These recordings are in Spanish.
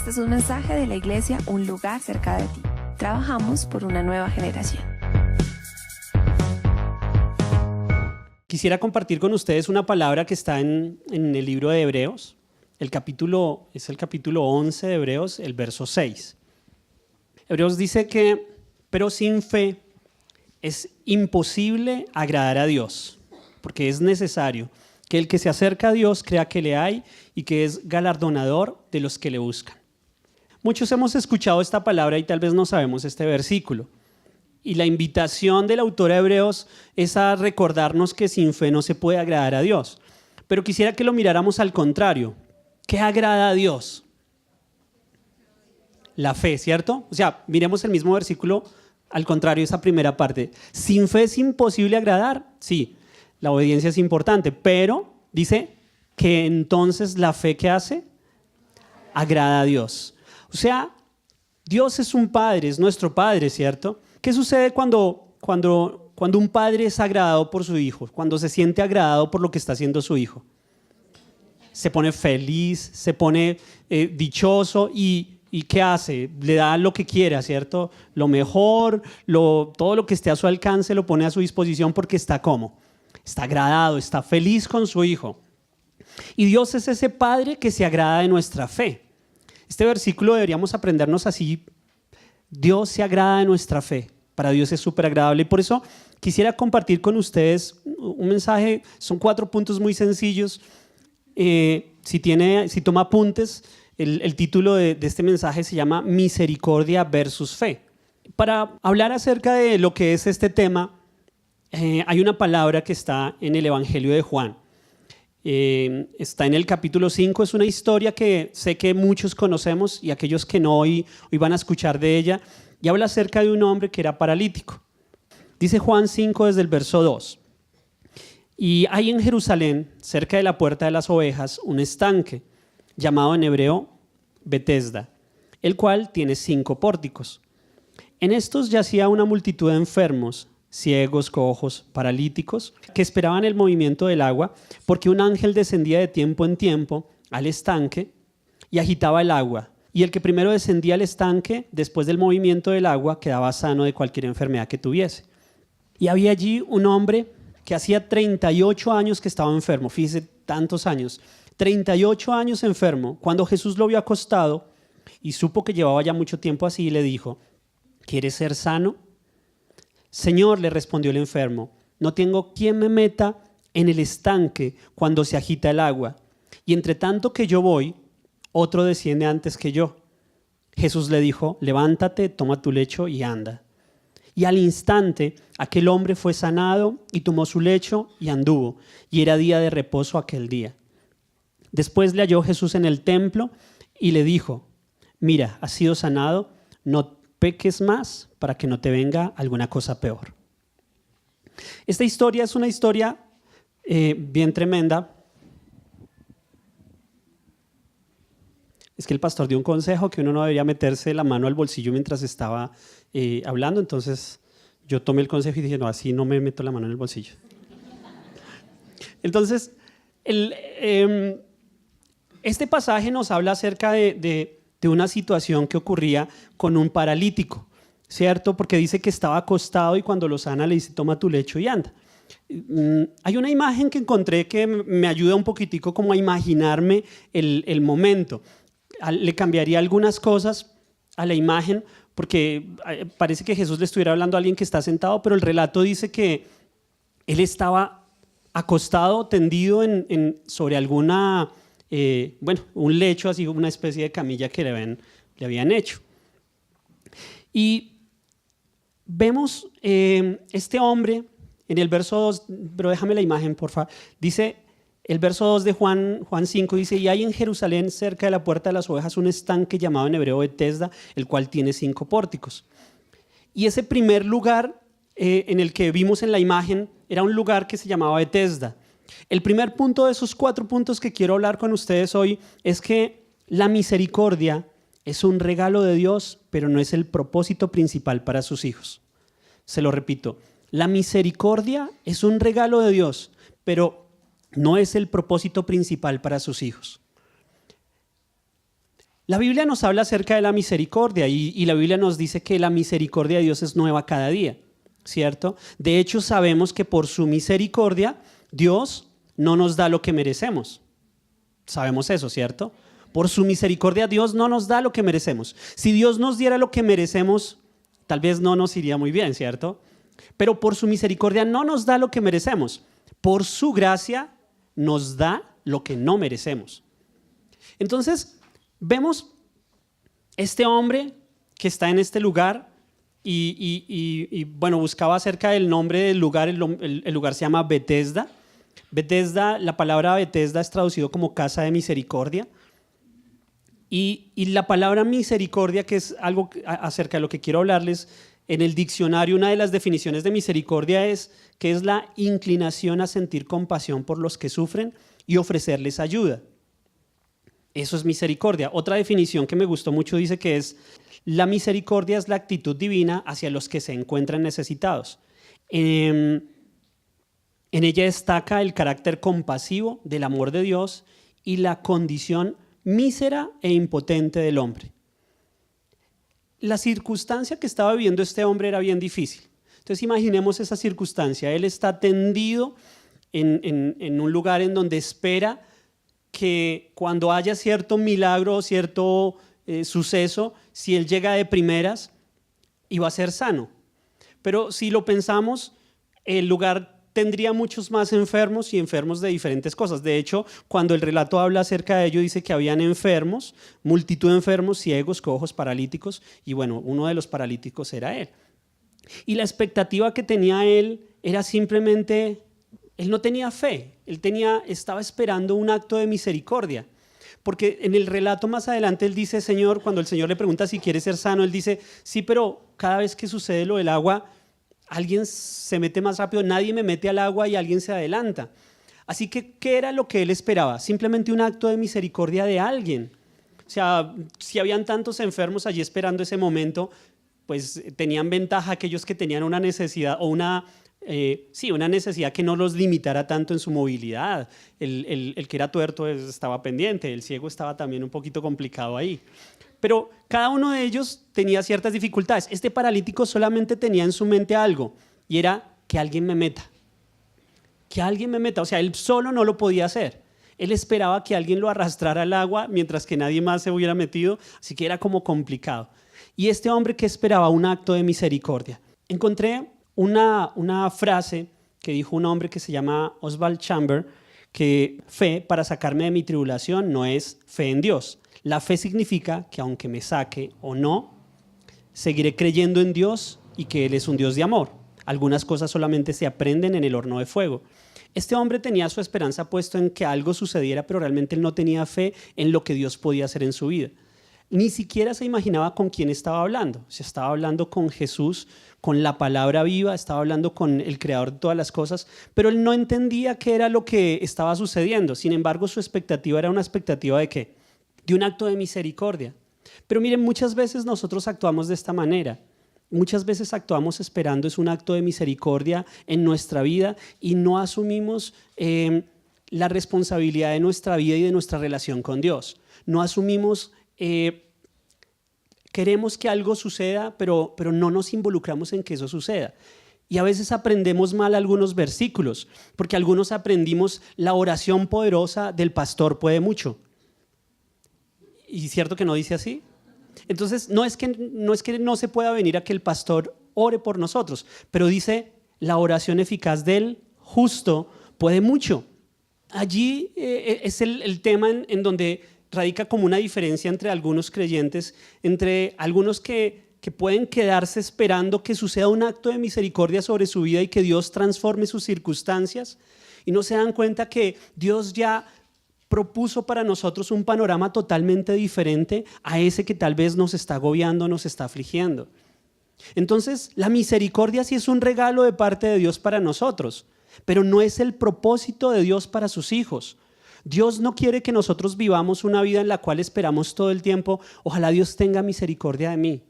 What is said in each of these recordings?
Este es un mensaje de la iglesia Un Lugar Cerca de Ti. Trabajamos por una nueva generación. Quisiera compartir con ustedes una palabra que está en el libro de Hebreos. Es el capítulo 11 de Hebreos, el verso 6. Hebreos dice que, pero sin fe es imposible agradar a Dios, porque es necesario que el que se acerca a Dios crea que le hay y que es galardonador de los que le buscan. Muchos hemos escuchado esta palabra y tal vez no sabemos este versículo. Y la invitación del autor de Hebreos es a recordarnos que sin fe no se puede agradar a Dios. Pero quisiera que lo miráramos al contrario. ¿Qué agrada a Dios? La fe, ¿cierto? O sea, miremos el mismo versículo al contrario, esa primera parte. ¿Sin fe es imposible agradar? Sí, la obediencia es importante, pero dice que entonces la fe ¿qué hace? Agrada a Dios. O sea, Dios es un padre, es nuestro padre, ¿cierto? ¿Qué sucede cuando un padre es agradado por su hijo? Cuando se siente agradado por lo que está haciendo su hijo. Se pone feliz, se pone dichoso y ¿qué hace? Le da lo que quiera, ¿cierto? Lo mejor, todo lo que esté a su alcance lo pone a su disposición porque está ¿cómo? Está agradado, está feliz con su hijo. Y Dios es ese padre que se agrada de nuestra fe. Este versículo deberíamos aprendernos así. Dios se agrada de nuestra fe. Para Dios es súper agradable. Y por eso quisiera compartir con ustedes un mensaje. Son 4 puntos muy sencillos. Si toma apuntes, el título de este mensaje se llama Misericordia versus Fe. Para hablar acerca de lo que es este tema, hay una palabra que está en el Evangelio de Juan. Está en el capítulo 5, es una historia que sé que muchos conocemos y aquellos que no hoy van a escuchar de ella, y habla acerca de un hombre que era paralítico. Dice Juan 5 desde el verso 2. Y hay en Jerusalén, cerca de la puerta de las ovejas, un estanque, llamado en hebreo Betesda, el cual tiene 5 pórticos. En estos yacía una multitud de enfermos, ciegos, cojos, paralíticos, que esperaban el movimiento del agua, porque un ángel descendía de tiempo en tiempo al estanque y agitaba el agua. Y el que primero descendía al estanque, después del movimiento del agua, quedaba sano de cualquier enfermedad que tuviese. Y había allí un hombre que hacía 38 años que estaba enfermo, fíjese, tantos años, 38 años enfermo. Cuando Jesús lo vio acostado y supo que llevaba ya mucho tiempo así, le dijo: ¿quieres ser sano? Señor, le respondió el enfermo, no tengo quien me meta en el estanque cuando se agita el agua, y entre tanto que yo voy, otro desciende antes que yo. Jesús le dijo: levántate, toma tu lecho y anda. Y al instante aquel hombre fue sanado y tomó su lecho y anduvo, y era día de reposo aquel día. Después le halló Jesús en el templo y le dijo: mira, has sido sanado, no peques más para que no te venga alguna cosa peor. Esta historia es una historia bien tremenda. Es que el pastor dio un consejo que uno no debería meterse la mano al bolsillo mientras estaba hablando, entonces yo tomé el consejo y dije: no, así no me meto la mano en el bolsillo. Entonces, este pasaje nos habla acerca de una situación que ocurría con un paralítico, ¿cierto? Porque dice que estaba acostado y cuando lo sana le dice: toma tu lecho y anda. Hay una imagen que encontré que me ayuda un poquitico como a imaginarme el momento. Le cambiaría algunas cosas a la imagen porque parece que Jesús le estuviera hablando a alguien que está sentado, pero el relato dice que él estaba acostado, tendido sobre alguna... un lecho, así una especie de camilla que le habían hecho. Y vemos este hombre en el verso 2, pero déjame la imagen, por favor. Dice, el verso 2 de Juan 5 dice: y hay en Jerusalén, cerca de la puerta de las ovejas, un estanque llamado en hebreo Betesda, el cual tiene 5 pórticos. Y ese primer lugar en el que vimos en la imagen era un lugar que se llamaba Betesda. El primer punto de esos 4 puntos que quiero hablar con ustedes hoy es que la misericordia es un regalo de Dios, pero no es el propósito principal para sus hijos. Se lo repito, la misericordia es un regalo de Dios, pero no es el propósito principal para sus hijos. La Biblia nos habla acerca de la misericordia y la Biblia nos dice que la misericordia de Dios es nueva cada día, ¿cierto? De hecho, sabemos que por su misericordia Dios no nos da lo que merecemos. Sabemos eso, ¿cierto? Por su misericordia Dios no nos da lo que merecemos. Si Dios nos diera lo que merecemos, tal vez no nos iría muy bien, ¿cierto? Pero por su misericordia no nos da lo que merecemos. Por su gracia nos da lo que no merecemos. Entonces, vemos este hombre que está en este lugar bueno, buscaba acerca del nombre del lugar. El lugar se llama Betesda. Betesda, la palabra Betesda es traducido como casa de misericordia. Y la palabra misericordia, que es algo acerca de lo que quiero hablarles, en el diccionario una de las definiciones de misericordia es que es la inclinación a sentir compasión por los que sufren y ofrecerles ayuda. Eso es misericordia. Otra definición que me gustó mucho dice que la misericordia es la actitud divina hacia los que se encuentran necesitados. En ella destaca el carácter compasivo del amor de Dios y la condición mísera e impotente del hombre. La circunstancia que estaba viviendo este hombre era bien difícil. Entonces imaginemos esa circunstancia. Él está tendido en un lugar en donde espera que cuando haya cierto milagro, cierto suceso, si él llega de primeras, iba a ser sano. Pero si lo pensamos, el lugar tendría muchos más enfermos y enfermos de diferentes cosas. De hecho, cuando el relato habla acerca de ello, dice que habían enfermos, multitud de enfermos, ciegos, cojos, paralíticos, y bueno, uno de los paralíticos era él. Y la expectativa que tenía él era simplemente, él no tenía fe, estaba esperando un acto de misericordia. Porque en el relato más adelante él dice, Señor, cuando el Señor le pregunta si quiere ser sano, él dice, sí, pero cada vez que sucede lo del agua, alguien se mete más rápido, nadie me mete al agua y alguien se adelanta. Así que, ¿qué era lo que él esperaba? Simplemente un acto de misericordia de alguien. O sea, si habían tantos enfermos allí esperando ese momento, pues tenían ventaja aquellos que tenían una necesidad o una necesidad que no los limitara tanto en su movilidad. El que era tuerto estaba pendiente, el ciego estaba también un poquito complicado ahí. Pero cada uno de ellos tenía ciertas dificultades. Este paralítico solamente tenía en su mente algo, y era que alguien me meta. Que alguien me meta. O sea, él solo no lo podía hacer. Él esperaba que alguien lo arrastrara al agua mientras que nadie más se hubiera metido, así que era como complicado. Y este hombre que esperaba un acto de misericordia. Encontré una frase que dijo un hombre que se llama Oswald Chambers, que fe para sacarme de mi tribulación no es fe en Dios. La fe significa que aunque me saque o no, seguiré creyendo en Dios y que Él es un Dios de amor. Algunas cosas solamente se aprenden en el horno de fuego. Este hombre tenía su esperanza puesta en que algo sucediera, pero realmente él no tenía fe en lo que Dios podía hacer en su vida. Ni siquiera se imaginaba con quién estaba hablando. Se estaba hablando con Jesús, con la palabra viva, estaba hablando con el creador de todas las cosas, pero él no entendía qué era lo que estaba sucediendo. Sin embargo, su expectativa era una expectativa ¿de qué? De un acto de misericordia. Pero miren, muchas veces nosotros actuamos de esta manera. Muchas veces actuamos esperando es un acto de misericordia en nuestra vida y no asumimos la responsabilidad de nuestra vida y de nuestra relación con Dios. No asumimos, queremos que algo suceda, pero no nos involucramos en que eso suceda. Y a veces aprendemos mal algunos versículos, porque algunos aprendimos la oración poderosa del pastor puede mucho. ¿Y cierto que no dice así? Entonces, no es que no se pueda venir a que el pastor ore por nosotros, pero dice, la oración eficaz del justo puede mucho. Allí es el tema en donde radica como una diferencia entre algunos creyentes, entre algunos que pueden quedarse esperando que suceda un acto de misericordia sobre su vida y que Dios transforme sus circunstancias, y no se dan cuenta que Dios ya propuso para nosotros un panorama totalmente diferente a ese que tal vez nos está agobiando, nos está afligiendo. Entonces, la misericordia sí es un regalo de parte de Dios para nosotros, pero no es el propósito de Dios para sus hijos. Dios no quiere que nosotros vivamos una vida en la cual esperamos todo el tiempo, ojalá Dios tenga misericordia de mí,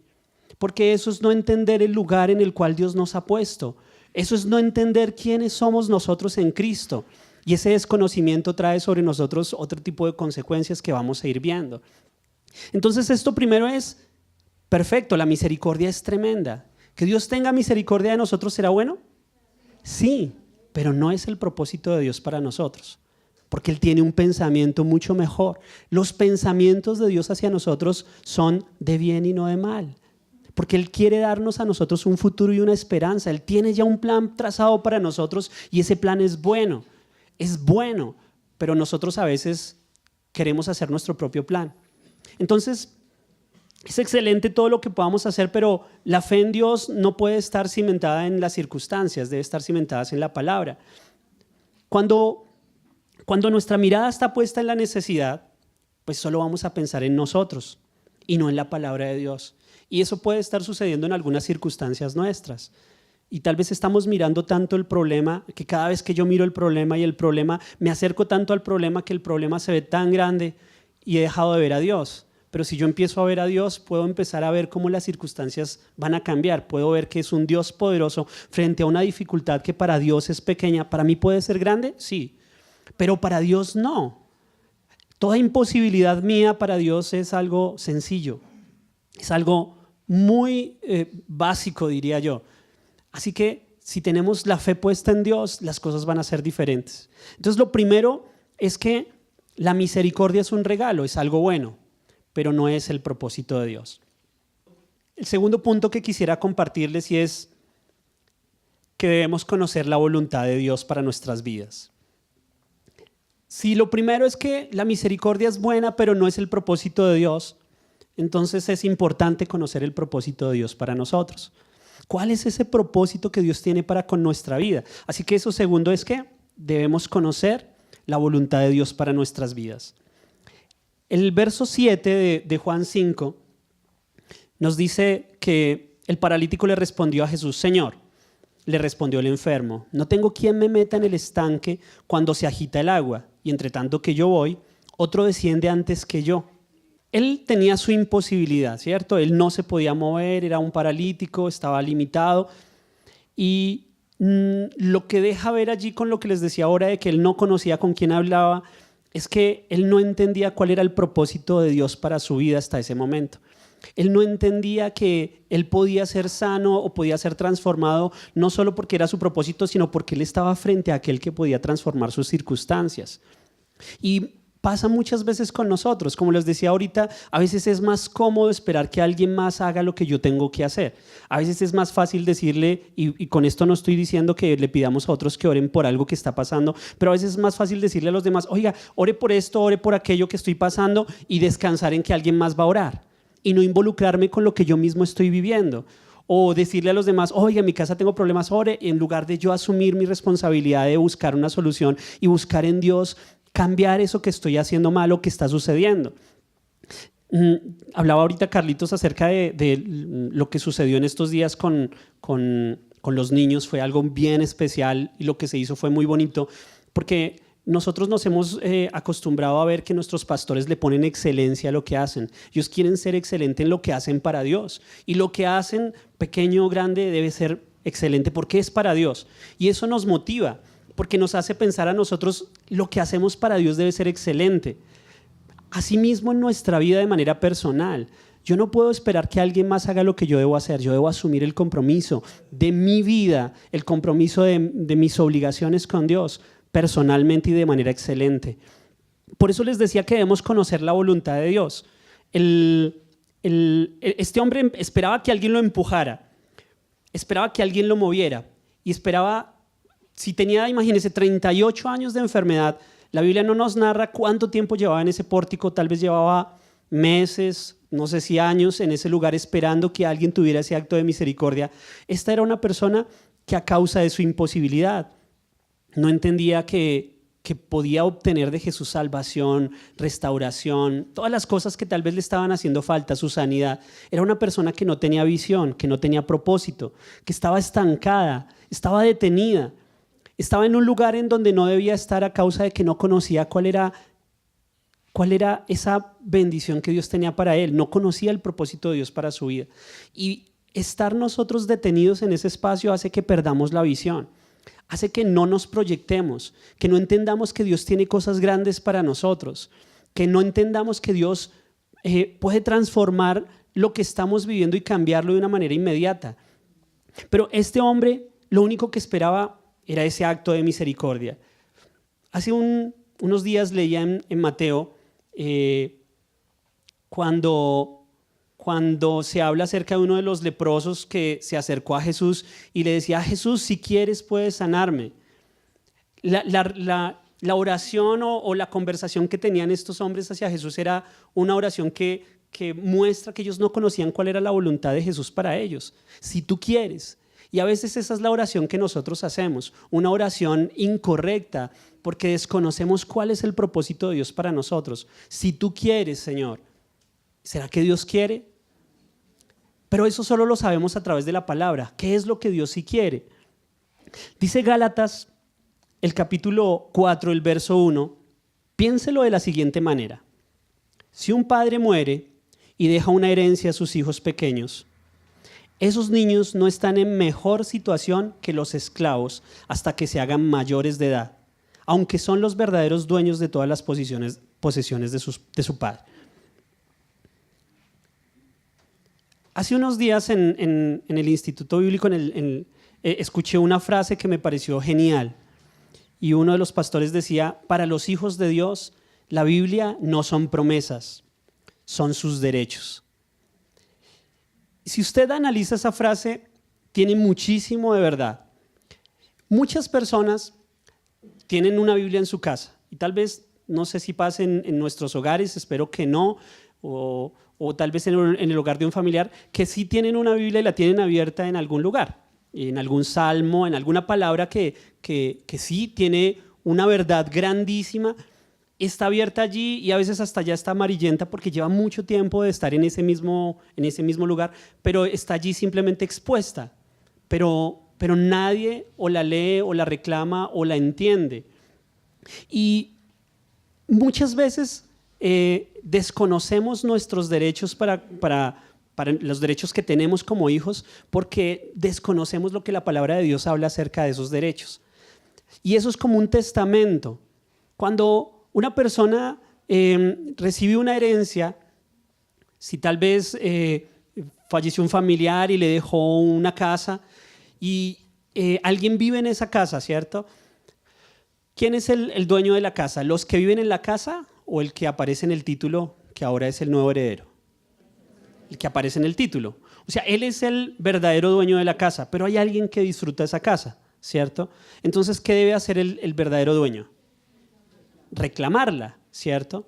porque eso es no entender el lugar en el cual Dios nos ha puesto. Eso es no entender quiénes somos nosotros en Cristo. Y ese desconocimiento trae sobre nosotros otro tipo de consecuencias que vamos a ir viendo. Entonces esto primero es perfecto, la misericordia es tremenda. ¿Que Dios tenga misericordia de nosotros será bueno? Sí, pero no es el propósito de Dios para nosotros, porque Él tiene un pensamiento mucho mejor. Los pensamientos de Dios hacia nosotros son de bien y no de mal, porque Él quiere darnos a nosotros un futuro y una esperanza. Él tiene ya un plan trazado para nosotros y ese plan es bueno, pero nosotros a veces queremos hacer nuestro propio plan. Entonces, es excelente todo lo que podamos hacer, pero la fe en Dios no puede estar cimentada en las circunstancias, debe estar cimentada en la palabra. Cuando nuestra mirada está puesta en la necesidad, pues solo vamos a pensar en nosotros y no en la palabra de Dios. Y eso puede estar sucediendo en algunas circunstancias nuestras. Y tal vez estamos mirando tanto el problema, que cada vez que yo miro el problema y el problema, me acerco tanto al problema que el problema se ve tan grande y he dejado de ver a Dios. Pero si yo empiezo a ver a Dios, puedo empezar a ver cómo las circunstancias van a cambiar. Puedo ver que es un Dios poderoso frente a una dificultad que para Dios es pequeña. ¿Para mí puede ser grande? Sí, pero para Dios no. Toda imposibilidad mía para Dios es algo sencillo. Es algo muy básico, diría yo. Así que si tenemos la fe puesta en Dios, las cosas van a ser diferentes. Entonces lo primero es que la misericordia es un regalo, es algo bueno, pero no es el propósito de Dios. El segundo punto que quisiera compartirles y es que debemos conocer la voluntad de Dios para nuestras vidas. Si lo primero es que la misericordia es buena, pero no es el propósito de Dios, entonces es importante conocer el propósito de Dios para nosotros. ¿Cuál es ese propósito que Dios tiene para con nuestra vida? Así que eso segundo es que debemos conocer la voluntad de Dios para nuestras vidas. El verso 7 de Juan 5 nos dice que el paralítico le respondió a Jesús: Señor, le respondió el enfermo, no tengo quien me meta en el estanque cuando se agita el agua, y entre tanto que yo voy, otro desciende antes que yo. Él tenía su imposibilidad, ¿cierto? Él no se podía mover, era un paralítico, estaba limitado. Y lo que deja ver allí con lo que les decía ahora de que él no conocía con quién hablaba, es que él no entendía cuál era el propósito de Dios para su vida hasta ese momento. Él no entendía que él podía ser sano o podía ser transformado, no solo porque era su propósito, sino porque él estaba frente a aquel que podía transformar sus circunstancias. Y pasa muchas veces con nosotros, como les decía ahorita, a veces es más cómodo esperar que alguien más haga lo que yo tengo que hacer. A veces es más fácil decirle, y con esto no estoy diciendo que le pidamos a otros que oren por algo que está pasando, pero a veces es más fácil decirle a los demás: oiga, ore por esto, ore por aquello que estoy pasando, y descansar en que alguien más va a orar y no involucrarme con lo que yo mismo estoy viviendo. O decirle a los demás: oiga, en mi casa tengo problemas, ore, en lugar de yo asumir mi responsabilidad de buscar una solución y buscar en Dios cambiar eso que estoy haciendo mal o que está sucediendo. Hablaba ahorita Carlitos acerca de lo que sucedió en estos días con los niños. Fue algo bien especial y lo que se hizo fue muy bonito, porque nosotros nos hemos acostumbrado a ver que nuestros pastores le ponen excelencia a lo que hacen. Ellos quieren ser excelentes en lo que hacen para Dios, y lo que hacen, pequeño o grande, debe ser excelente porque es para Dios, y eso nos motiva, porque nos hace pensar a nosotros: lo que hacemos para Dios debe ser excelente. Asimismo, en nuestra vida de manera personal, yo no puedo esperar que alguien más haga lo que yo debo hacer. Yo debo asumir el compromiso de mi vida, el compromiso de mis obligaciones con Dios, personalmente y de manera excelente. Por eso les decía que debemos conocer la voluntad de Dios. Este hombre esperaba que alguien lo empujara, esperaba que alguien lo moviera, y esperaba. Si tenía, imagínense, 38 años de enfermedad, la Biblia no nos narra cuánto tiempo llevaba en ese pórtico, tal vez llevaba meses, no sé si años, en ese lugar esperando que alguien tuviera ese acto de misericordia. Esta era una persona que a causa de su imposibilidad no entendía que podía obtener de Jesús salvación, restauración, todas las cosas que tal vez le estaban haciendo falta, su sanidad. Era una persona que no tenía visión, que no tenía propósito, que estaba estancada, estaba detenida. Estaba en un lugar en donde no debía estar a causa de que no conocía cuál era esa bendición que Dios tenía para él. No conocía el propósito de Dios para su vida. Y estar nosotros detenidos en ese espacio hace que perdamos la visión, hace que no nos proyectemos, que no entendamos que Dios tiene cosas grandes para nosotros, que no entendamos que Dios puede transformar lo que estamos viviendo y cambiarlo de una manera inmediata. Pero este hombre lo único que esperaba era ese acto de misericordia. Hace unos días leía en Mateo cuando se habla acerca de uno de los leprosos que se acercó a Jesús y le decía: Jesús, si quieres puedes sanarme. La oración o la conversación que tenían estos hombres hacia Jesús era una oración que muestra que ellos no conocían cuál era la voluntad de Jesús para ellos. Si tú quieres. Y a veces esa es la oración que nosotros hacemos, una oración incorrecta, porque desconocemos cuál es el propósito de Dios para nosotros. Si tú quieres, Señor, ¿será que Dios quiere? Pero eso solo lo sabemos a través de la palabra. ¿Qué es lo que Dios sí quiere? Dice Gálatas, el capítulo 4, el verso 1, piénselo de la siguiente manera. Si un padre muere y deja una herencia a sus hijos pequeños, esos niños no están en mejor situación que los esclavos hasta que se hagan mayores de edad, aunque son los verdaderos dueños de todas las posesiones de su padre. Hace unos días en el Instituto Bíblico escuché una frase que me pareció genial. Y uno de los pastores decía: para los hijos de Dios, la Biblia no son promesas, son sus derechos. Si usted analiza esa frase, tiene muchísimo de verdad. Muchas personas tienen una Biblia en su casa y tal vez, no sé si pasa en nuestros hogares, espero que no, o tal vez en el hogar de un familiar, que sí tienen una Biblia y la tienen abierta en algún lugar, en algún salmo, en alguna palabra que sí tiene una verdad grandísima, está abierta allí y a veces hasta ya está amarillenta porque lleva mucho tiempo de estar en ese mismo lugar, pero está allí simplemente expuesta, pero nadie o la lee o la reclama o la entiende. Y muchas veces desconocemos nuestros derechos para los derechos que tenemos como hijos, porque desconocemos lo que la palabra de Dios habla acerca de esos derechos. Y eso es como un testamento. Cuando una persona recibe una herencia, si tal vez falleció un familiar y le dejó una casa y alguien vive en esa casa, ¿cierto? ¿Quién es el dueño de la casa? ¿Los que viven en la casa o el que aparece en el título, que ahora es el nuevo heredero? El que aparece en el título. O sea, él es el verdadero dueño de la casa, pero hay alguien que disfruta esa casa, ¿cierto? Entonces, ¿qué debe hacer el verdadero dueño? Reclamarla, ¿cierto?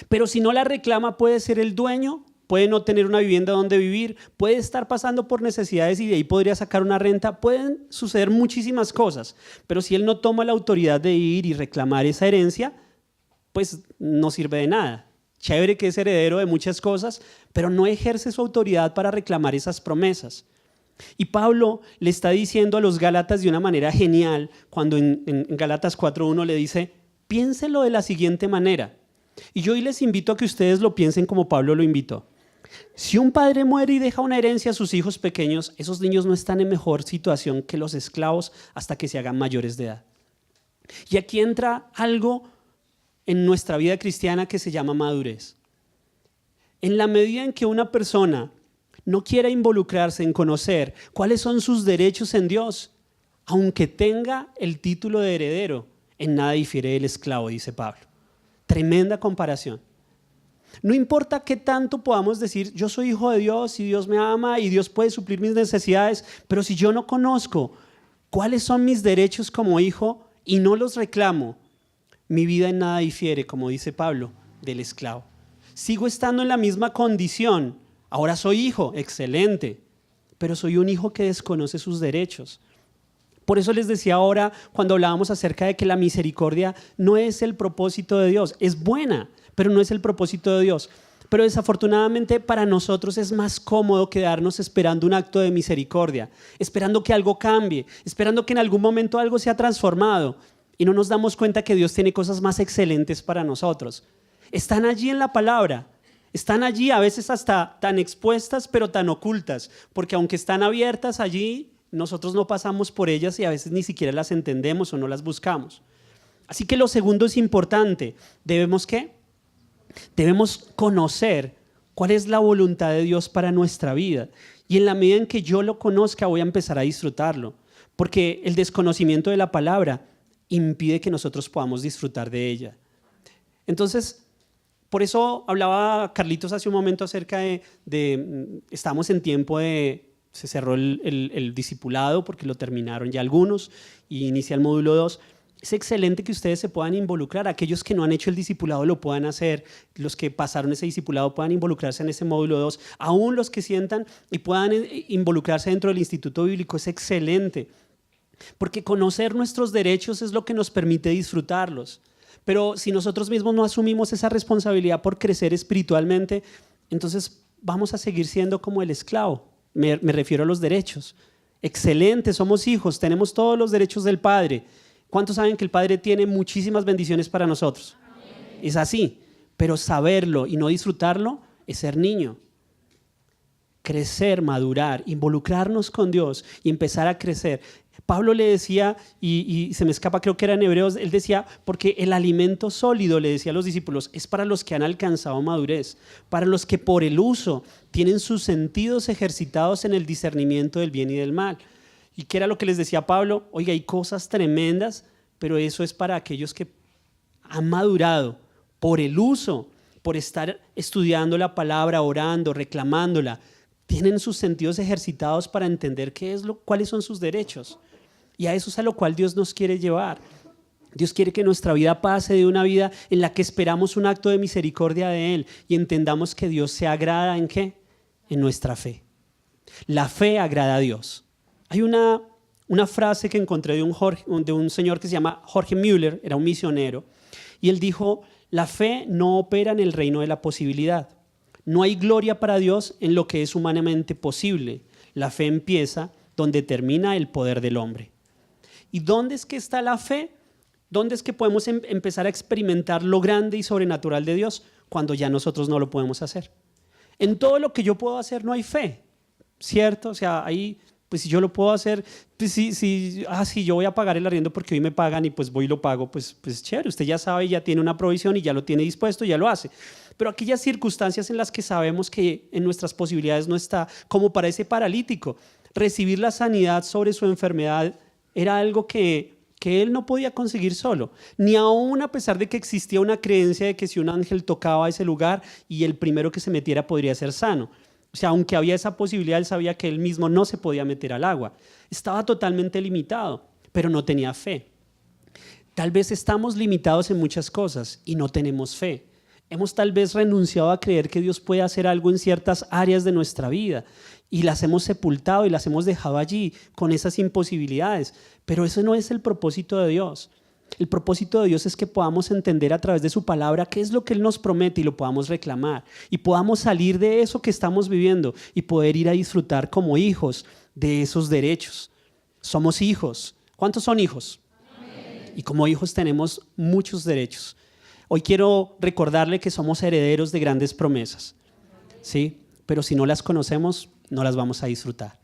Pero si no la reclama, puede ser el dueño, puede no tener una vivienda donde vivir, puede estar pasando por necesidades y de ahí podría sacar una renta, pueden suceder muchísimas cosas, pero si él no toma la autoridad de ir y reclamar esa herencia, pues no sirve de nada. Chévere que es heredero de muchas cosas, pero no ejerce su autoridad para reclamar esas promesas. Y Pablo le está diciendo a los Gálatas de una manera genial, cuando en Gálatas 4:1 le dice: piénselo de la siguiente manera. Y yo hoy les invito a que ustedes lo piensen como Pablo lo invitó. Si un padre muere y deja una herencia a sus hijos pequeños, esos niños no están en mejor situación que los esclavos hasta que se hagan mayores de edad. Y aquí entra algo en nuestra vida cristiana que se llama madurez. En la medida en que una persona no quiera involucrarse en conocer cuáles son sus derechos en Dios, aunque tenga el título de heredero, en nada difiere del esclavo, dice Pablo. Tremenda comparación. No importa qué tanto podamos decir: yo soy hijo de Dios y Dios me ama y Dios puede suplir mis necesidades, pero si yo no conozco cuáles son mis derechos como hijo y no los reclamo, mi vida en nada difiere, como dice Pablo, del esclavo. Sigo estando en la misma condición. Ahora soy hijo, excelente, pero soy un hijo que desconoce sus derechos. Por eso les decía ahora, cuando hablábamos acerca de que la misericordia no es el propósito de Dios, es buena, pero no es el propósito de Dios. Pero desafortunadamente para nosotros es más cómodo quedarnos esperando un acto de misericordia, esperando que algo cambie, esperando que en algún momento algo sea transformado, y no nos damos cuenta que Dios tiene cosas más excelentes para nosotros. Están allí en la palabra, están allí a veces hasta tan expuestas pero tan ocultas, porque aunque están abiertas allí, nosotros no pasamos por ellas y a veces ni siquiera las entendemos o no las buscamos. Así que lo segundo es importante. ¿Debemos qué? Debemos conocer cuál es la voluntad de Dios para nuestra vida. Y en la medida en que yo lo conozca, voy a empezar a disfrutarlo. Porque el desconocimiento de la palabra impide que nosotros podamos disfrutar de ella. Entonces, por eso hablaba Carlitos hace un momento acerca estamos en tiempo se cerró el discipulado porque lo terminaron ya algunos y inicia el módulo 2. Es excelente que ustedes se puedan involucrar. Aquellos que no han hecho el discipulado lo puedan hacer. Los que pasaron ese discipulado puedan involucrarse en ese módulo 2. Aún los que sientan y puedan involucrarse dentro del Instituto Bíblico es excelente. Porque conocer nuestros derechos es lo que nos permite disfrutarlos. Pero si nosotros mismos no asumimos esa responsabilidad por crecer espiritualmente, entonces vamos a seguir siendo como el esclavo. Me refiero a los derechos. Excelente, somos hijos, tenemos todos los derechos del Padre. ¿Cuántos saben que el Padre tiene muchísimas bendiciones para nosotros? Amén. Es así, pero saberlo y no disfrutarlo es ser niño. Crecer, madurar, involucrarnos con Dios y empezar a crecer. Pablo le decía, y se me escapa, creo que era en Hebreos, él decía, porque el alimento sólido, le decía a los discípulos, es para los que han alcanzado madurez, para los que por el uso tienen sus sentidos ejercitados en el discernimiento del bien y del mal. ¿Y qué era lo que les decía Pablo? Oiga, hay cosas tremendas, pero eso es para aquellos que han madurado por el uso, por estar estudiando la palabra, orando, reclamándola. Tienen sus sentidos ejercitados para entender cuáles son sus derechos. Y a eso es a lo cual Dios nos quiere llevar. Dios quiere que nuestra vida pase de una vida en la que esperamos un acto de misericordia de Él y entendamos que Dios se agrada ¿en qué? En nuestra fe. La fe agrada a Dios. Hay una frase que encontré de un señor que se llama Jorge Müller, era un misionero, y él dijo, la fe no opera en el reino de la posibilidad. No hay gloria para Dios en lo que es humanamente posible. La fe empieza donde termina el poder del hombre. ¿Y dónde es que está la fe? ¿Dónde es que podemos empezar a experimentar lo grande y sobrenatural de Dios? Cuando ya nosotros no lo podemos hacer. En todo lo que yo puedo hacer no hay fe, ¿cierto? O sea, ahí, pues si yo lo puedo hacer, pues si yo voy a pagar el arriendo porque hoy me pagan y pues voy y lo pago, pues chévere, usted ya sabe, ya tiene una provisión y ya lo tiene dispuesto, ya lo hace. Pero aquellas circunstancias en las que sabemos que en nuestras posibilidades no está, como para ese paralítico, recibir la sanidad sobre su enfermedad era algo que él no podía conseguir solo, ni aún a pesar de que existía una creencia de que si un ángel tocaba ese lugar y el primero que se metiera podría ser sano. O sea, aunque había esa posibilidad, él sabía que él mismo no se podía meter al agua. Estaba totalmente limitado, pero no tenía fe. Tal vez estamos limitados en muchas cosas y no tenemos fe. Hemos tal vez renunciado a creer que Dios puede hacer algo en ciertas áreas de nuestra vida y las hemos sepultado y las hemos dejado allí con esas imposibilidades. Pero eso no es el propósito de Dios. El propósito de Dios es que podamos entender a través de su palabra qué es lo que Él nos promete y lo podamos reclamar. Y podamos salir de eso que estamos viviendo y poder ir a disfrutar como hijos de esos derechos. Somos hijos. ¿Cuántos son hijos? Amén. Y como hijos tenemos muchos derechos. Hoy quiero recordarle que somos herederos de grandes promesas, ¿sí? Pero si no las conocemos, no las vamos a disfrutar.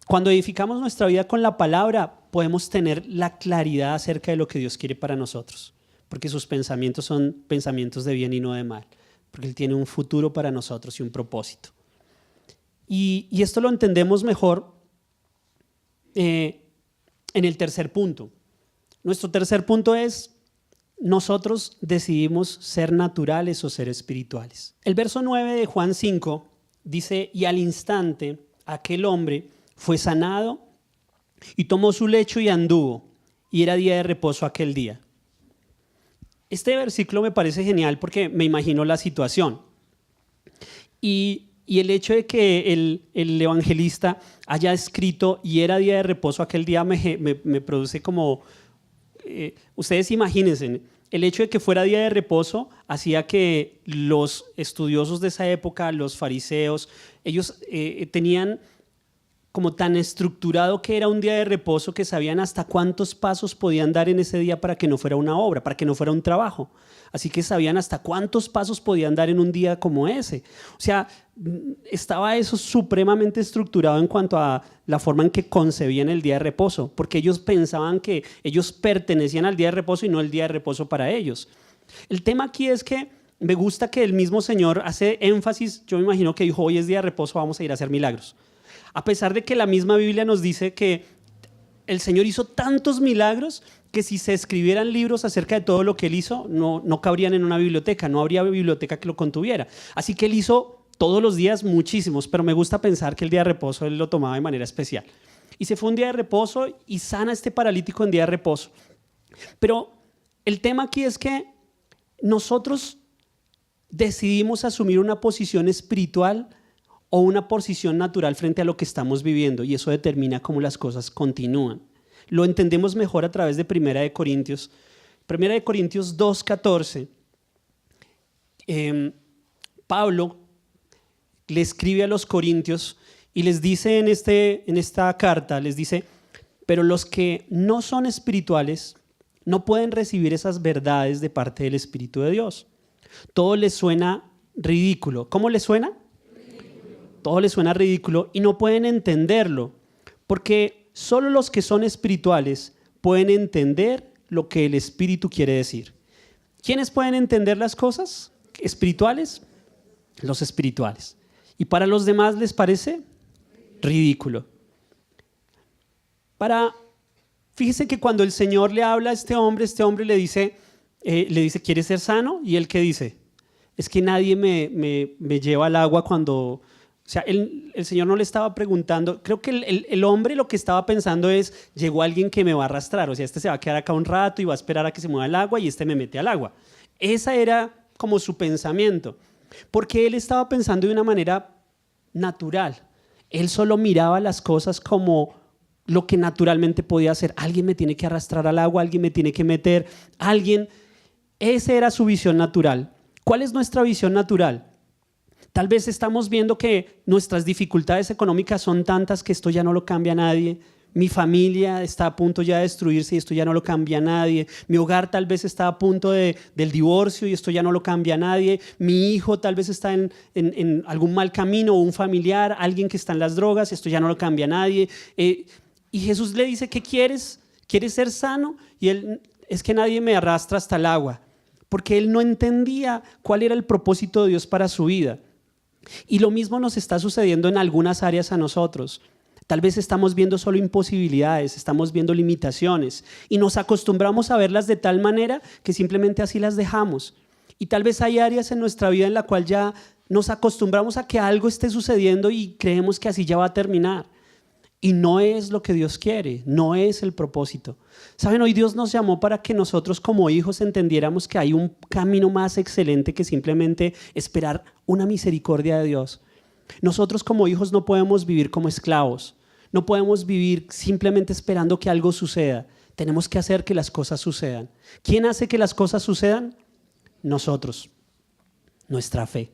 Cuando edificamos nuestra vida con la palabra, podemos tener la claridad acerca de lo que Dios quiere para nosotros, porque sus pensamientos son pensamientos de bien y no de mal, porque Él tiene un futuro para nosotros y un propósito. Y esto lo entendemos mejor en el tercer punto. Nuestro tercer punto es, nosotros decidimos ser naturales o ser espirituales. El verso 9 de Juan 5 dice, y al instante aquel hombre fue sanado y tomó su lecho y anduvo, y era día de reposo aquel día. Este versículo me parece genial porque me imagino la situación. Y el hecho de que el evangelista haya escrito, y era día de reposo aquel día, me produce como... ustedes imagínense, el hecho de que fuera día de reposo hacía que los estudiosos de esa época, los fariseos, ellos tenían como tan estructurado que era un día de reposo que sabían hasta cuántos pasos podían dar en ese día para que no fuera una obra, para que no fuera un trabajo. Así que sabían hasta cuántos pasos podían dar en un día como ese. O sea, estaba eso supremamente estructurado en cuanto a la forma en que concebían el día de reposo, porque ellos pensaban que ellos pertenecían al día de reposo y no el día de reposo para ellos. El tema aquí es que me gusta que el mismo Señor hace énfasis, yo me imagino que dijo, hoy es día de reposo, vamos a ir a hacer milagros. A pesar de que la misma Biblia nos dice que el Señor hizo tantos milagros que si se escribieran libros acerca de todo lo que Él hizo, no cabrían en una biblioteca, no habría biblioteca que lo contuviera. Así que Él hizo todos los días muchísimos, pero me gusta pensar que el día de reposo Él lo tomaba de manera especial. Y se fue un día de reposo y sana a este paralítico en día de reposo. Pero el tema aquí es que nosotros decidimos asumir una posición espiritual o una posición natural frente a lo que estamos viviendo, y eso determina cómo las cosas continúan. Lo entendemos mejor a través de 1 Corintios. 1 Corintios 2:14. Pablo le escribe a los corintios y les dice en esta carta, les dice, pero los que no son espirituales no pueden recibir esas verdades de parte del Espíritu de Dios. Todo les suena ridículo. ¿Cómo les suena? Todo les suena ridículo y no pueden entenderlo, porque solo los que son espirituales pueden entender lo que el Espíritu quiere decir. ¿Quiénes pueden entender las cosas espirituales? Los espirituales. ¿Y para los demás les parece ridículo? Fíjese que cuando el Señor le habla a este hombre le dice, ¿quieres ser sano? Y él, ¿qué dice? Es que nadie me lleva al agua cuando... O sea, el Señor no le estaba preguntando, creo que el hombre lo que estaba pensando es, llegó alguien que me va a arrastrar, o sea, este se va a quedar acá un rato y va a esperar a que se mueva el agua y este me mete al agua. Esa era como su pensamiento, porque él estaba pensando de una manera natural. Él solo miraba las cosas como lo que naturalmente podía hacer. Alguien me tiene que arrastrar al agua, alguien me tiene que meter, alguien. Esa era su visión natural. ¿Cuál es nuestra visión natural? Tal vez estamos viendo que nuestras dificultades económicas son tantas que esto ya no lo cambia nadie. Mi familia está a punto ya de destruirse y esto ya no lo cambia nadie. Mi hogar tal vez está a punto del divorcio y esto ya no lo cambia nadie. Mi hijo tal vez está en algún mal camino, o un familiar, alguien que está en las drogas, esto ya no lo cambia nadie. Y Jesús le dice, ¿qué quieres? ¿Quieres ser sano? Y él, es que nadie me arrastra hasta el agua, porque él no entendía cuál era el propósito de Dios para su vida. Y lo mismo nos está sucediendo en algunas áreas a nosotros. Tal vez estamos viendo solo imposibilidades, estamos viendo limitaciones y nos acostumbramos a verlas de tal manera que simplemente así las dejamos. Y tal vez hay áreas en nuestra vida en la cual ya nos acostumbramos a que algo esté sucediendo y creemos que así ya va a terminar. Y no es lo que Dios quiere, no es el propósito. Saben, hoy Dios nos llamó para que nosotros como hijos entendiéramos que hay un camino más excelente que simplemente esperar una misericordia de Dios. Nosotros como hijos no podemos vivir como esclavos, no podemos vivir simplemente esperando que algo suceda. Tenemos que hacer que las cosas sucedan. ¿Quién hace que las cosas sucedan? Nosotros, nuestra fe.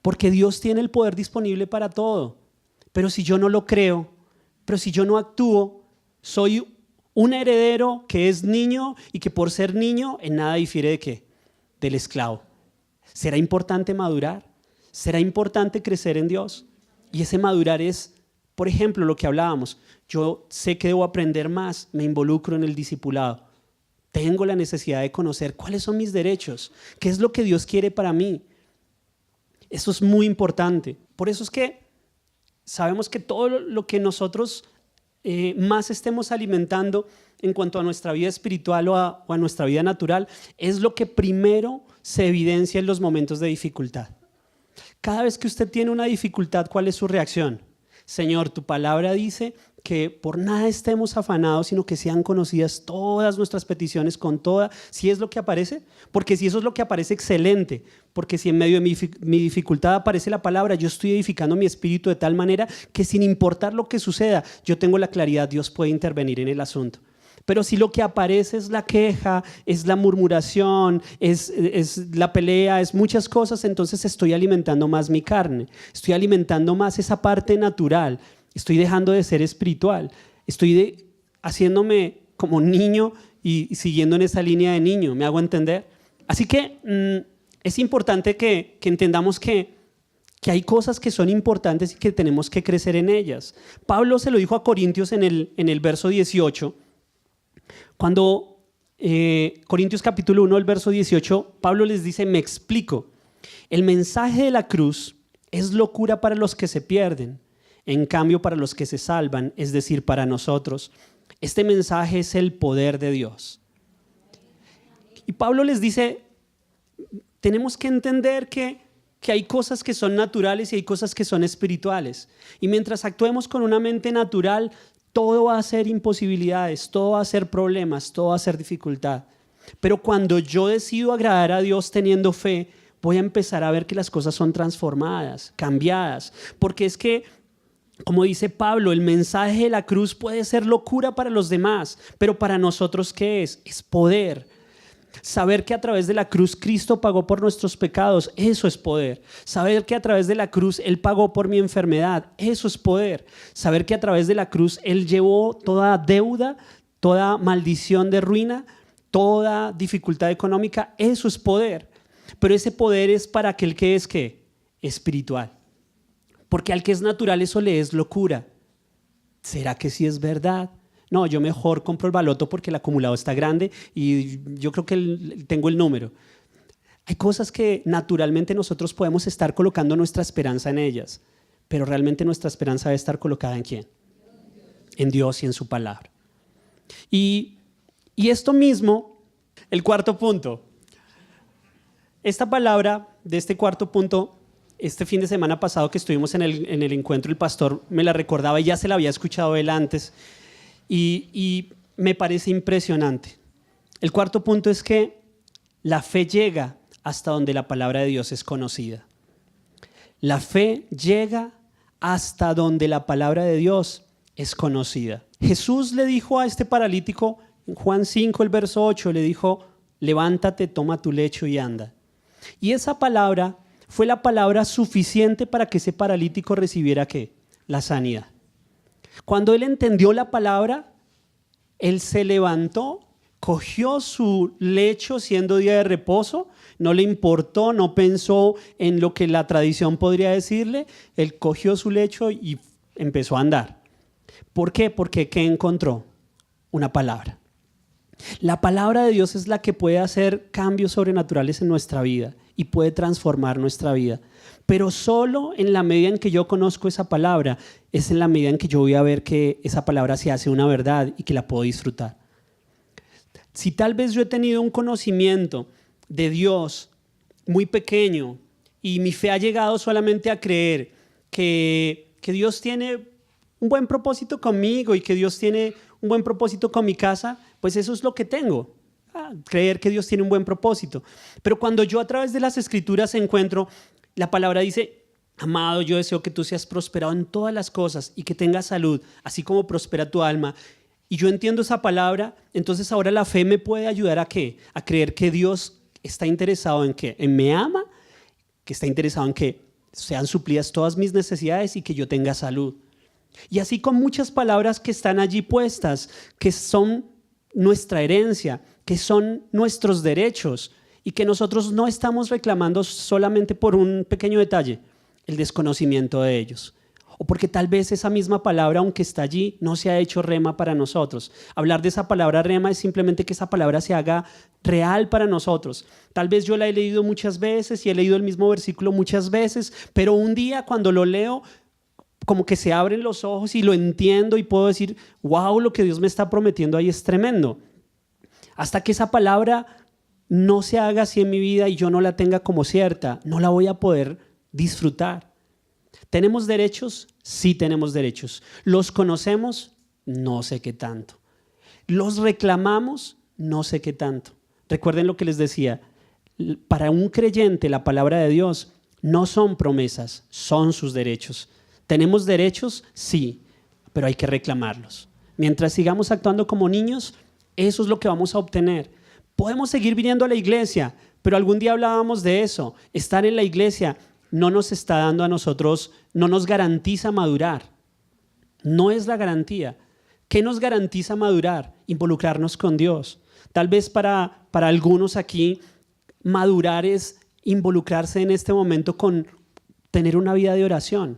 Porque Dios tiene el poder disponible para todo. Pero si yo no lo creo, pero si yo no actúo, soy un heredero que es niño y que por ser niño en nada difiere de ¿qué? Del esclavo. ¿Será importante madurar? ¿Será importante crecer en Dios? Y ese madurar es, por ejemplo, lo que hablábamos. Yo sé que debo aprender más, me involucro en el discipulado. Tengo la necesidad de conocer cuáles son mis derechos, qué es lo que Dios quiere para mí. Eso es muy importante. Por eso es que sabemos que todo lo que nosotros más estemos alimentando en cuanto a nuestra vida espiritual o a nuestra vida natural es lo que primero se evidencia en los momentos de dificultad. Cada vez que usted tiene una dificultad, ¿cuál es su reacción? Señor, tu palabra dice que por nada estemos afanados, sino que sean conocidas todas nuestras peticiones con toda, si es lo que aparece, porque si eso es lo que aparece, excelente, porque si en medio de mi dificultad aparece la palabra, yo estoy edificando mi espíritu de tal manera que sin importar lo que suceda, yo tengo la claridad, Dios puede intervenir en el asunto. Pero si lo que aparece es la queja, es la murmuración, es la pelea, es muchas cosas, entonces estoy alimentando más mi carne, estoy alimentando más esa parte natural. estoy dejando de ser espiritual, estoy haciéndome como niño y siguiendo en esa línea de niño, ¿me hago entender? Así que es importante que entendamos que hay cosas que son importantes y que tenemos que crecer en ellas. Pablo se lo dijo a Corintios en el verso 18, cuando Corintios capítulo 1, el verso 18, Pablo les dice, me explico, el mensaje de la cruz es locura para los que se pierden, en cambio para los que se salvan, es decir, para nosotros, este mensaje es el poder de Dios. Y Pablo les dice, tenemos que entender que hay cosas que son naturales y hay cosas que son espirituales. Y mientras actuemos con una mente natural, todo va a ser imposibilidades, todo va a ser problemas, todo va a ser dificultad. Pero cuando yo decido agradar a Dios teniendo fe, voy a empezar a ver que las cosas son transformadas, cambiadas. Porque es que, como dice Pablo, el mensaje de la cruz puede ser locura para los demás, pero para nosotros, ¿qué es? Es poder. Saber que a través de la cruz Cristo pagó por nuestros pecados, eso es poder. Saber que a través de la cruz Él pagó por mi enfermedad, eso es poder. Saber que a través de la cruz Él llevó toda deuda, toda maldición de ruina, toda dificultad económica, eso es poder. Pero ese poder es para aquel que es ¿qué? Espiritual. Porque al que es natural eso le es locura. ¿Será que sí es verdad? No, yo mejor compro el baloto porque el acumulado está grande y yo creo que tengo el número. Hay cosas que naturalmente nosotros podemos estar colocando nuestra esperanza en ellas, pero realmente nuestra esperanza debe estar colocada ¿en quién? En Dios y en su palabra. Y esto mismo, el cuarto punto. Esta palabra de este cuarto punto, este fin de semana pasado que estuvimos en el encuentro, el pastor me la recordaba y ya se la había escuchado él antes. Y me parece impresionante. El cuarto punto es que la fe llega hasta donde la palabra de Dios es conocida. La fe llega hasta donde la palabra de Dios es conocida. Jesús le dijo a este paralítico, en Juan 5, el verso 8, le dijo, levántate, toma tu lecho y anda. Y esa palabra fue la palabra suficiente para que ese paralítico recibiera ¿qué? La sanidad. Cuando él entendió la palabra, él se levantó, cogió su lecho siendo día de reposo, no le importó, no pensó en lo que la tradición podría decirle, él cogió su lecho y empezó a andar. ¿Por qué? Porque ¿qué encontró? Una palabra. La palabra de Dios es la que puede hacer cambios sobrenaturales en nuestra vida y puede transformar nuestra vida. Pero solo en la medida en que yo conozco esa palabra, es en la medida en que yo voy a ver que esa palabra se hace una verdad y que la puedo disfrutar. Si tal vez yo he tenido un conocimiento de Dios muy pequeño y mi fe ha llegado solamente a creer que Dios tiene un buen propósito conmigo y que Dios tiene un buen propósito con mi casa, pues eso es lo que tengo. Creer que Dios tiene un buen propósito. Pero cuando yo a través de las Escrituras encuentro, la palabra dice, amado, yo deseo que tú seas prosperado en todas las cosas y que tengas salud, así como prospera tu alma. Y yo entiendo esa palabra, entonces ahora la fe me puede ayudar ¿a qué? A creer que Dios está interesado en qué, en me ama, que está interesado en que sean suplidas todas mis necesidades y que yo tenga salud. Y así con muchas palabras que están allí puestas, que son nuestra herencia, que son nuestros derechos y que nosotros no estamos reclamando solamente por un pequeño detalle, el desconocimiento de ellos. O porque tal vez esa misma palabra, aunque está allí, no se ha hecho rema para nosotros. Hablar de esa palabra rema es simplemente que esa palabra se haga real para nosotros. Tal vez yo la he leído muchas veces y he leído el mismo versículo muchas veces, pero un día cuando lo leo, como que se abren los ojos y lo entiendo y puedo decir, wow, lo que Dios me está prometiendo ahí es tremendo. Hasta que esa palabra no se haga así en mi vida y yo no la tenga como cierta, no la voy a poder disfrutar. ¿Tenemos derechos? Sí tenemos derechos. ¿Los conocemos? No sé qué tanto. ¿Los reclamamos? No sé qué tanto. Recuerden lo que les decía, para un creyente la palabra de Dios no son promesas, son sus derechos. ¿Tenemos derechos? Sí, pero hay que reclamarlos. Mientras sigamos actuando como niños, eso es lo que vamos a obtener. Podemos seguir viniendo a la iglesia, pero algún día hablábamos de eso. Estar en la iglesia no nos está dando a nosotros, no nos garantiza madurar. no es la garantía. ¿Qué nos garantiza madurar? Involucrarnos con Dios. Tal vez para algunos aquí, madurar es involucrarse en este momento con tener una vida de oración.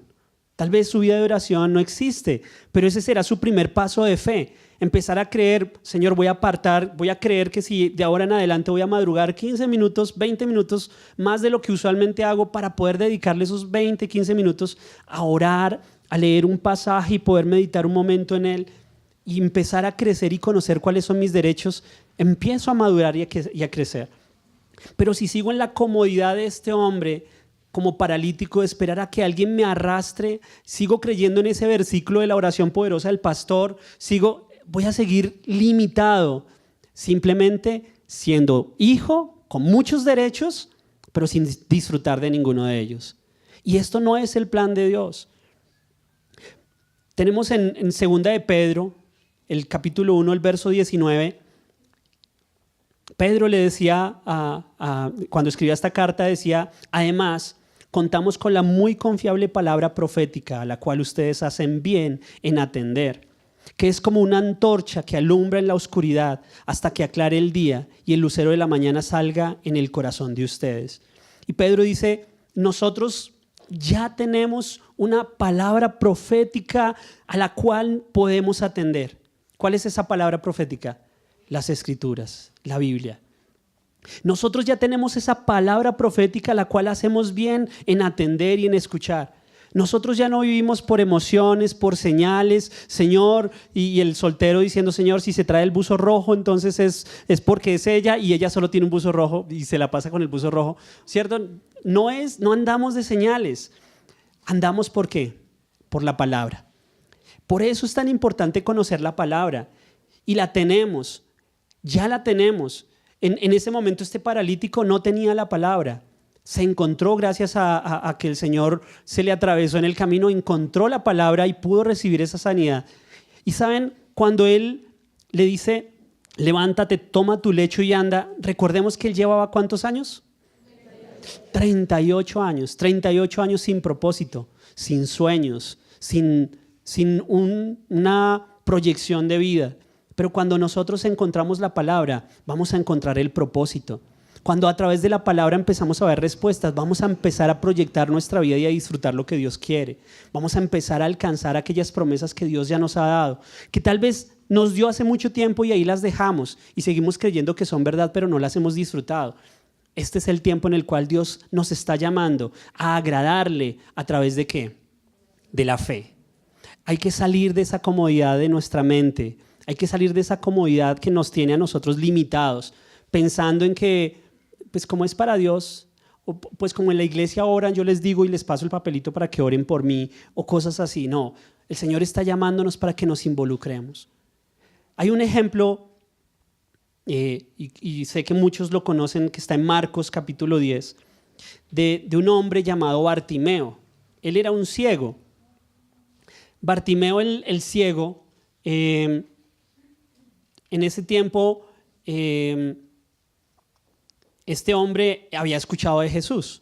Tal vez su vida de oración no existe, pero ese será su primer paso de fe. Empezar a creer, Señor, voy a creer que si de ahora en adelante voy a madrugar 15 minutos, 20 minutos más de lo que usualmente hago para poder dedicarle esos 20, 15 minutos a orar, a leer un pasaje y poder meditar un momento en él y empezar a crecer y conocer cuáles son mis derechos, empiezo a madurar y a crecer. Pero si sigo en la comodidad de este hombre, como paralítico, de esperar a que alguien me arrastre, sigo creyendo en ese versículo de la oración poderosa del pastor, voy a seguir limitado, simplemente siendo hijo con muchos derechos, pero sin disfrutar de ninguno de ellos. Y esto no es el plan de Dios. Tenemos en 2 de Pedro, el capítulo 1, el verso 19, Pedro le decía, cuando escribía esta carta, decía, además, contamos con la muy confiable palabra profética a la cual ustedes hacen bien en atender, que es como una antorcha que alumbra en la oscuridad hasta que aclare el día y el lucero de la mañana salga en el corazón de ustedes. Y Pedro dice, nosotros ya tenemos una palabra profética a la cual podemos atender. ¿Cuál es esa palabra profética? Las Escrituras, la Biblia. Nosotros ya tenemos esa palabra profética a la cual hacemos bien en atender y en escuchar. Nosotros ya no vivimos por emociones, por señales, Señor, y el soltero diciendo, Señor, si se trae el buzo rojo, entonces es porque es ella y ella solo tiene un buzo rojo y se la pasa con el buzo rojo, ¿cierto? No andamos de señales, andamos ¿por qué? Por la palabra. Por eso es tan importante conocer la palabra y la tenemos, ya la tenemos. En ese momento este paralítico no tenía la palabra. Se encontró gracias a que el Señor se le atravesó en el camino, encontró la palabra y pudo recibir esa sanidad. Y saben, cuando Él le dice, levántate, toma tu lecho y anda, recordemos que Él llevaba ¿cuántos años? 38 años, 38 años sin propósito, sin sueños, sin una proyección de vida. Pero cuando nosotros encontramos la palabra, vamos a encontrar el propósito. Cuando a través de la palabra empezamos a ver respuestas, vamos a empezar a proyectar nuestra vida y a disfrutar lo que Dios quiere. Vamos a empezar a alcanzar aquellas promesas que Dios ya nos ha dado, que tal vez nos dio hace mucho tiempo y ahí las dejamos y seguimos creyendo que son verdad, pero no las hemos disfrutado. Este es el tiempo en el cual Dios nos está llamando a agradarle a través de ¿qué? De la fe. Hay que salir de esa comodidad de nuestra mente. Hay que salir de esa comodidad que nos tiene a nosotros limitados, pensando en que, pues como es para Dios, o pues como en la iglesia oran, yo les digo y les paso el papelito para que oren por mí, o cosas así. No, el Señor está llamándonos para que nos involucremos. Hay un ejemplo, y sé que muchos lo conocen, que está en Marcos capítulo 10, de un hombre llamado Bartimeo. Él era un ciego. Bartimeo el ciego, en ese tiempo, este hombre había escuchado de Jesús.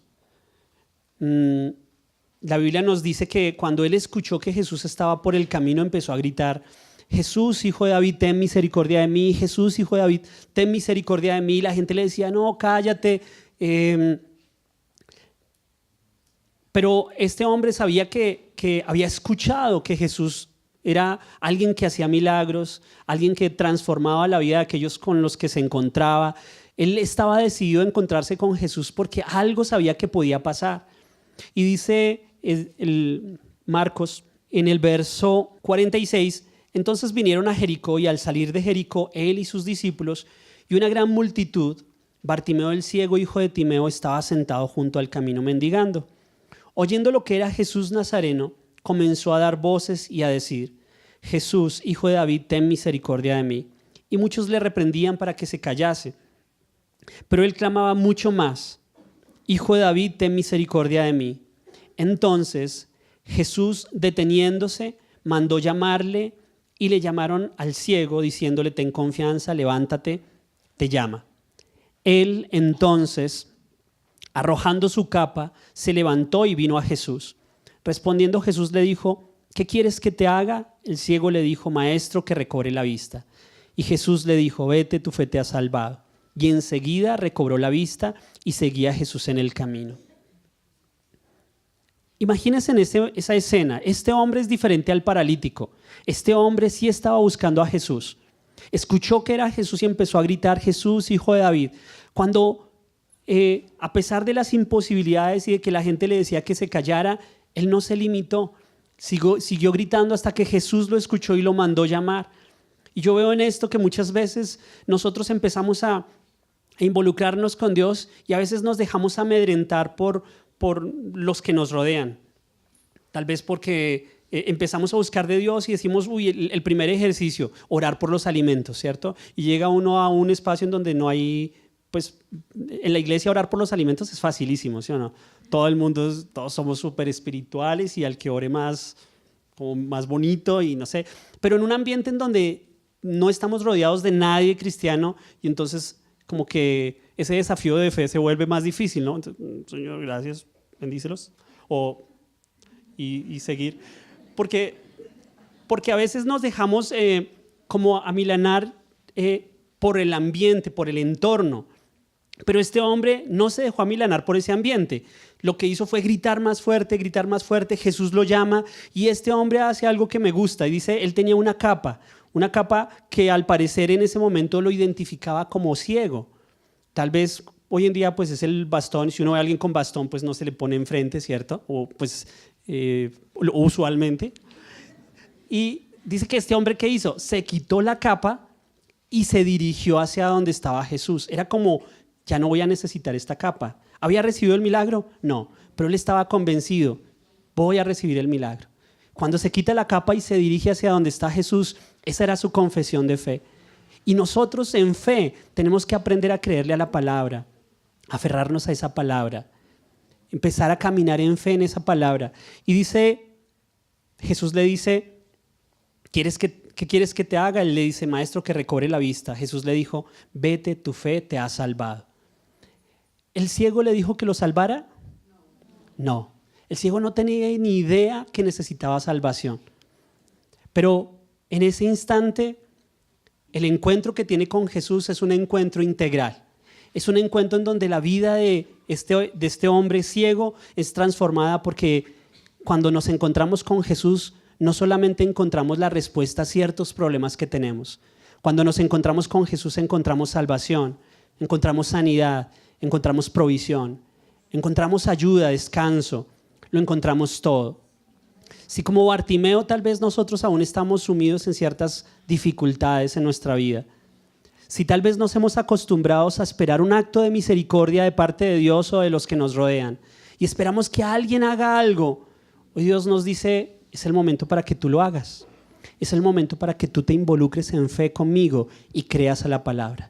La Biblia nos dice que cuando él escuchó que Jesús estaba por el camino, empezó a gritar, Jesús, hijo de David, ten misericordia de mí. Jesús, hijo de David, ten misericordia de mí. Y la gente le decía, no, cállate. Pero este hombre sabía que había escuchado que Jesús era alguien que hacía milagros, alguien que transformaba la vida de aquellos con los que se encontraba. Él estaba decidido a encontrarse con Jesús porque algo sabía que podía pasar. Y dice el Marcos en el verso 46, entonces vinieron a Jericó y al salir de Jericó, él y sus discípulos y una gran multitud, Bartimeo el ciego, hijo de Timeo, estaba sentado junto al camino mendigando. Oyendo lo que era Jesús Nazareno, comenzó a dar voces y a decir, Jesús, hijo de David, ten misericordia de mí. Y muchos le reprendían para que se callase. Pero él clamaba mucho más, Hijo de David, ten misericordia de mí. Entonces Jesús, deteniéndose, mandó llamarle y le llamaron al ciego, diciéndole, ten confianza, levántate, te llama. Él entonces, arrojando su capa, se levantó y vino a Jesús. Respondiendo Jesús le dijo, ¿qué quieres que te haga? El ciego le dijo, maestro, que recobre la vista. Y Jesús le dijo, vete, tu fe te ha salvado. Y enseguida recobró la vista y seguía a Jesús en el camino. Imagínense en esa escena, este hombre es diferente al paralítico. Este hombre sí estaba buscando a Jesús. Escuchó que era Jesús y empezó a gritar, Jesús, hijo de David. Cuando, a pesar de las imposibilidades y de que la gente le decía que se callara, él no se limitó. Siguió gritando hasta que Jesús lo escuchó y lo mandó llamar. Y yo veo en esto que muchas veces nosotros empezamos a involucrarnos con Dios y a veces nos dejamos amedrentar por los que nos rodean. Tal vez porque empezamos a buscar de Dios y decimos, uy, el primer ejercicio, orar por los alimentos, ¿cierto? Y llega uno a un espacio en donde no hay, pues en la iglesia orar por los alimentos es facilísimo, ¿sí o no? Todo el mundo, todos somos súper espirituales y al que ore más, como más bonito y no sé. Pero en un ambiente en donde no estamos rodeados de nadie cristiano y entonces como que ese desafío de fe se vuelve más difícil, ¿no? Entonces, Señor, gracias, bendícelos. Y seguir. Porque a veces nos dejamos como amilanar por el ambiente, por el entorno. Pero este hombre no se dejó amilanar por ese ambiente. Lo que hizo fue gritar más fuerte, gritar más fuerte. Jesús lo llama y este hombre hace algo que me gusta. Y dice, él tenía una capa que al parecer en ese momento lo identificaba como ciego. Tal vez hoy en día pues es el bastón. Si uno ve a alguien con bastón pues no se le pone enfrente, ¿cierto? O pues usualmente. Y dice que este hombre, ¿qué hizo? Se quitó la capa y se dirigió hacia donde estaba Jesús. Era como, ya no voy a necesitar esta capa. ¿Había recibido el milagro? No, pero él estaba convencido, voy a recibir el milagro. Cuando se quita la capa y se dirige hacia donde está Jesús, esa era su confesión de fe. Y nosotros en fe tenemos que aprender a creerle a la palabra, aferrarnos a esa palabra, empezar a caminar en fe en esa palabra. Y dice, Jesús le dice, ¿qué quieres que te haga? Él le dice, maestro, que recobre la vista. Jesús le dijo, vete, tu fe te ha salvado. ¿El ciego le dijo que lo salvara? No. El ciego no tenía ni idea que necesitaba salvación. Pero en ese instante, el encuentro que tiene con Jesús es un encuentro integral. Es un encuentro en donde la vida de este hombre ciego es transformada porque cuando nos encontramos con Jesús, no solamente encontramos la respuesta a ciertos problemas que tenemos. Cuando nos encontramos con Jesús encontramos salvación, encontramos sanidad, encontramos provisión, encontramos ayuda, descanso, lo encontramos todo. Si como Bartimeo tal vez nosotros aún estamos sumidos en ciertas dificultades en nuestra vida, si tal vez nos hemos acostumbrado a esperar un acto de misericordia de parte de Dios o de los que nos rodean y esperamos que alguien haga algo, hoy Dios nos dice, es el momento para que tú lo hagas. Es el momento para que tú te involucres en fe conmigo y creas a la palabra.